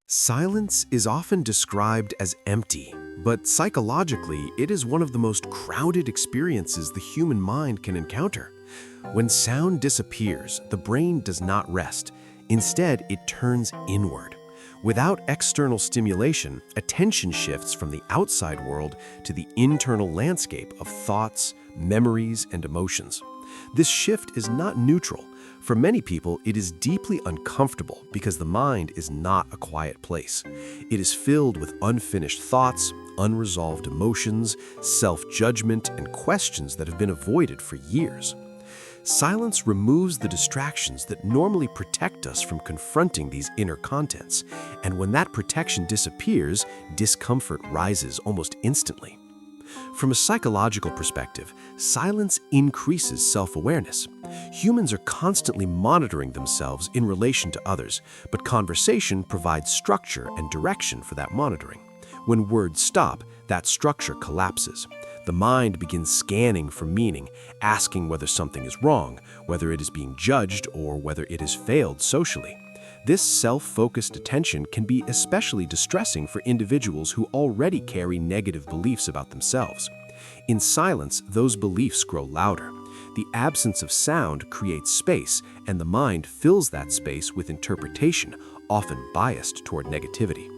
Silence is often described as empty, but psychologically, it is one of the most crowded experiences the human mind can encounter. When sound disappears, the brain does not rest. Instead, it turns inward. Without external stimulation, attention shifts from the outside world to the internal landscape of thoughts, memories, and emotions. This shift is not neutral. For many people, it is deeply uncomfortable because the mind is not a quiet place. It is filled with unfinished thoughts, unresolved emotions, self-judgment, and questions that have been avoided for years. Silence removes the distractions that normally protect us from confronting these inner contents, and when that protection disappears, discomfort rises almost instantly. From a psychological perspective, silence increases self-awareness. Humans are constantly monitoring themselves in relation to others, but conversation provides structure and direction for that monitoring. When words stop, that structure collapses. The mind begins scanning for meaning, asking whether something is wrong, whether it is being judged, or whether it has failed socially. This self-focused attention can be especially distressing for individuals who already carry negative beliefs about themselves. In silence, those beliefs grow louder. The absence of sound creates space, and the mind fills that space with interpretation, often biased toward negativity.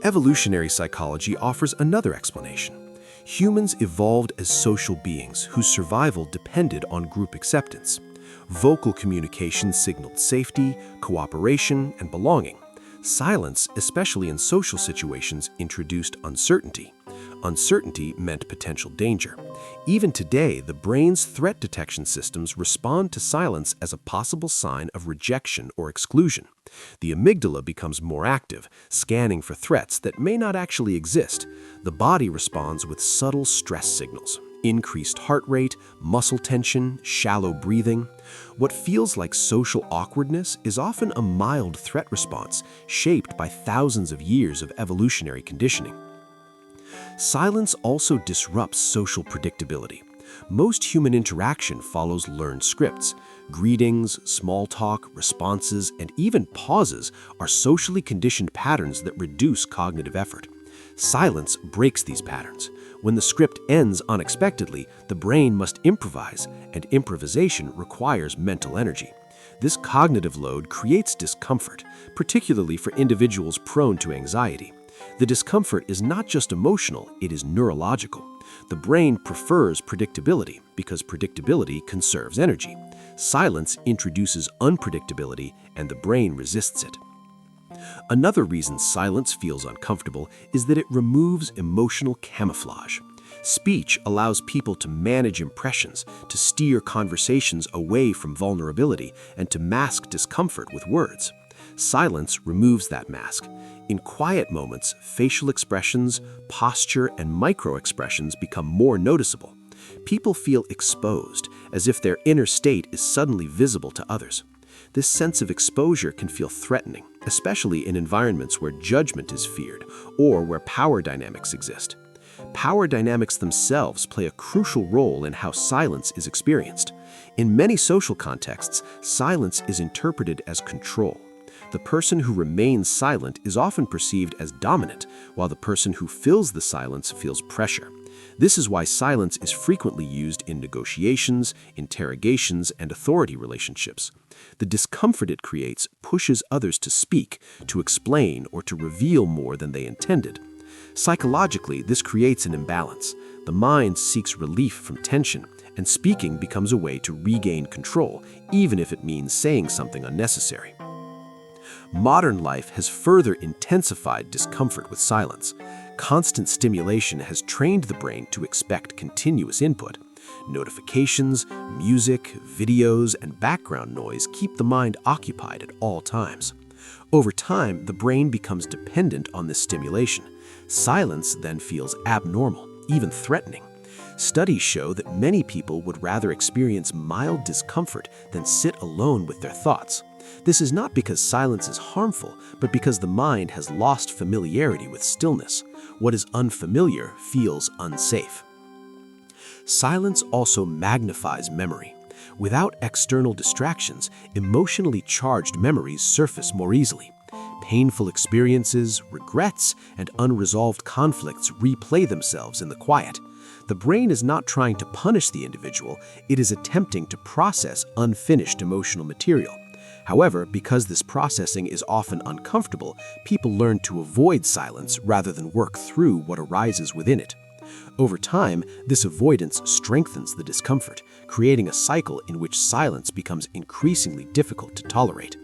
Evolutionary psychology offers another explanation. Humans evolved as social beings whose survival depended on group acceptance. Vocal communication signaled safety, cooperation, and belonging. Silence, especially in social situations, introduced uncertainty. Uncertainty meant potential danger. Even today, the brain's threat detection systems respond to silence as a possible sign of rejection or exclusion. The amygdala becomes more active, scanning for threats that may not actually exist. The body responds with subtle stress signals. Increased heart rate, muscle tension, shallow breathing. What feels like social awkwardness is often a mild threat response shaped by thousands of years of evolutionary conditioning. Silence also disrupts social predictability. Most human interaction follows learned scripts. Greetings, small talk, responses, and even pauses are socially conditioned patterns that reduce cognitive effort. Silence breaks these patterns. When the script ends unexpectedly, the brain must improvise, and improvisation requires mental energy. This cognitive load creates discomfort, particularly for individuals prone to anxiety. The discomfort is not just emotional, it is neurological. The brain prefers predictability because predictability conserves energy. Silence introduces unpredictability, and the brain resists it. Another reason silence feels uncomfortable is that it removes emotional camouflage. Speech allows people to manage impressions, to steer conversations away from vulnerability, and to mask discomfort with words. Silence removes that mask. In quiet moments, facial expressions, posture, and micro-expressions become more noticeable. People feel exposed, as if their inner state is suddenly visible to others. This sense of exposure can feel threatening, especially in environments where judgment is feared or where power dynamics exist. Power dynamics themselves play a crucial role in how silence is experienced. In many social contexts, silence is interpreted as control. The person who remains silent is often perceived as dominant, while the person who fills the silence feels pressure. This is why silence is frequently used in negotiations, interrogations, and authority relationships. The discomfort it creates pushes others to speak, to explain, or to reveal more than they intended. Psychologically, this creates an imbalance. The mind seeks relief from tension, and speaking becomes a way to regain control, even if it means saying something unnecessary. Modern life has further intensified discomfort with silence. Constant stimulation has trained the brain to expect continuous input. Notifications, music, videos, and background noise keep the mind occupied at all times. Over time, the brain becomes dependent on this stimulation. Silence then feels abnormal, even threatening. Studies show that many people would rather experience mild discomfort than sit alone with their thoughts. This is not because silence is harmful, but because the mind has lost familiarity with stillness. What is unfamiliar feels unsafe. Silence also magnifies memory. Without external distractions, emotionally charged memories surface more easily. Painful experiences, regrets, and unresolved conflicts replay themselves in the quiet. The brain is not trying to punish the individual, it is attempting to process unfinished emotional material. However, because this processing is often uncomfortable, people learn to avoid silence rather than work through what arises within it. Over time, this avoidance strengthens the discomfort, creating a cycle in which silence becomes increasingly difficult to tolerate.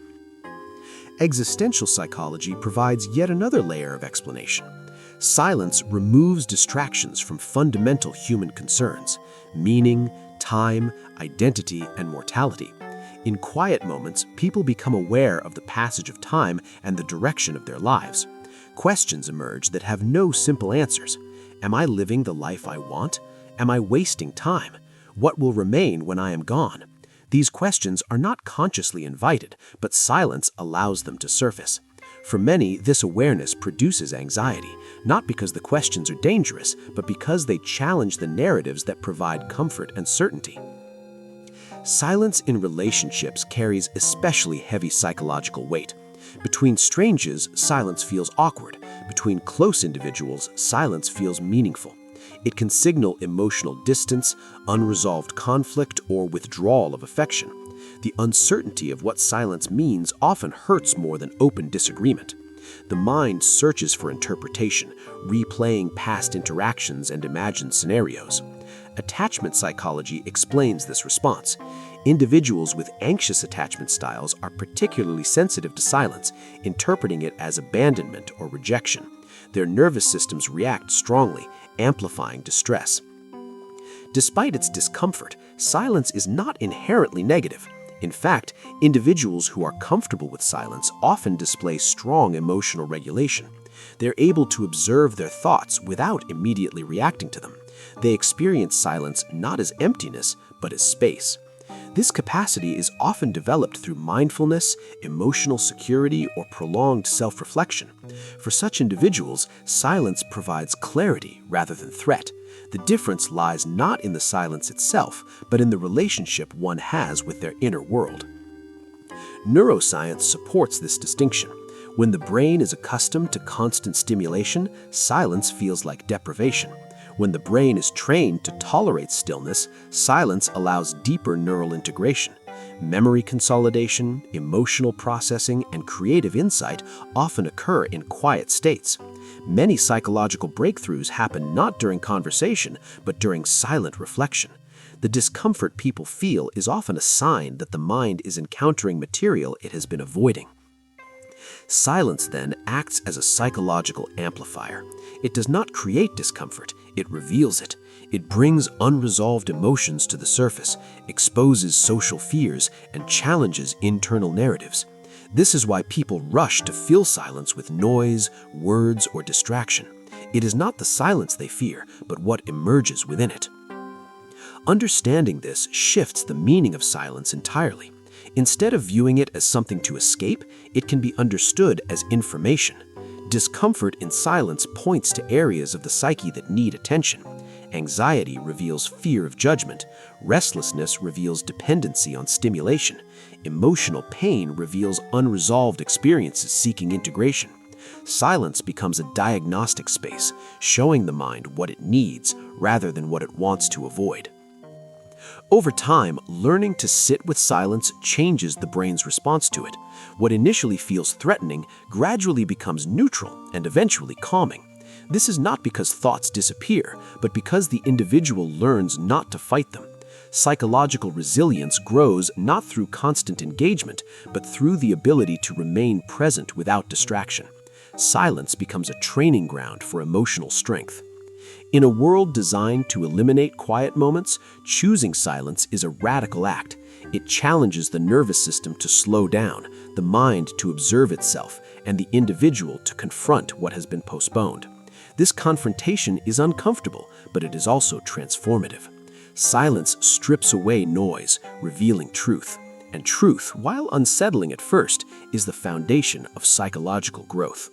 Existential psychology provides yet another layer of explanation. Silence removes distractions from fundamental human concerns: meaning, time, identity, and mortality. In quiet moments, people become aware of the passage of time and the direction of their lives. Questions emerge that have no simple answers. Am I living the life I want? Am I wasting time? What will remain when I am gone? These questions are not consciously invited, but silence allows them to surface. For many, this awareness produces anxiety, not because the questions are dangerous, but because they challenge the narratives that provide comfort and certainty. Silence in relationships carries especially heavy psychological weight. Between strangers, silence feels awkward. Between close individuals, silence feels meaningful. It can signal emotional distance, unresolved conflict, or withdrawal of affection. The uncertainty of what silence means often hurts more than open disagreement. The mind searches for interpretation, replaying past interactions and imagined scenarios. Attachment psychology explains this response. Individuals with anxious attachment styles are particularly sensitive to silence, interpreting it as abandonment or rejection. Their nervous systems react strongly, amplifying distress. Despite its discomfort, silence is not inherently negative. In fact, individuals who are comfortable with silence often display strong emotional regulation. They're able to observe their thoughts without immediately reacting to them. They experience silence not as emptiness, but as space. This capacity is often developed through mindfulness, emotional security, or prolonged self-reflection. For such individuals, silence provides clarity rather than threat. The difference lies not in the silence itself, but in the relationship one has with their inner world. Neuroscience supports this distinction. When the brain is accustomed to constant stimulation, silence feels like deprivation. When the brain is trained to tolerate stillness, silence allows deeper neural integration. Memory consolidation, emotional processing, and creative insight often occur in quiet states. Many psychological breakthroughs happen not during conversation, but during silent reflection. The discomfort people feel is often a sign that the mind is encountering material it has been avoiding. Silence, then, acts as a psychological amplifier. It does not create discomfort, it reveals it. It brings unresolved emotions to the surface, exposes social fears, and challenges internal narratives. This is why people rush to fill silence with noise, words, or distraction. It is not the silence they fear, but what emerges within it. Understanding this shifts the meaning of silence entirely. Instead of viewing it as something to escape, it can be understood as information. Discomfort in silence points to areas of the psyche that need attention. Anxiety reveals fear of judgment. Restlessness reveals dependency on stimulation. Emotional pain reveals unresolved experiences seeking integration. Silence becomes a diagnostic space, showing the mind what it needs rather than what it wants to avoid. Over time, learning to sit with silence changes the brain's response to it. What initially feels threatening gradually becomes neutral and eventually calming. This is not because thoughts disappear, but because the individual learns not to fight them. Psychological resilience grows not through constant engagement, but through the ability to remain present without distraction. Silence becomes a training ground for emotional strength. In a world designed to eliminate quiet moments, choosing silence is a radical act. It challenges the nervous system to slow down, the mind to observe itself, and the individual to confront what has been postponed. This confrontation is uncomfortable, but it is also transformative. Silence strips away noise, revealing truth. And truth, while unsettling at first, is the foundation of psychological growth.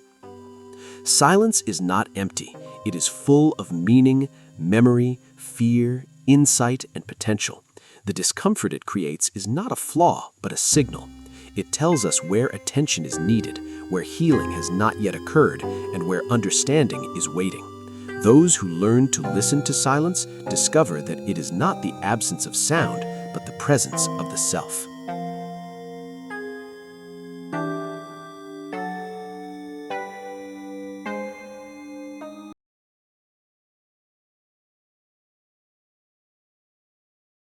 Silence is not empty. It is full of meaning, memory, fear, insight, and potential. The discomfort it creates is not a flaw, but a signal. It tells us where attention is needed, where healing has not yet occurred, and where understanding is waiting. Those who learn to listen to silence discover that it is not the absence of sound, but the presence of the self.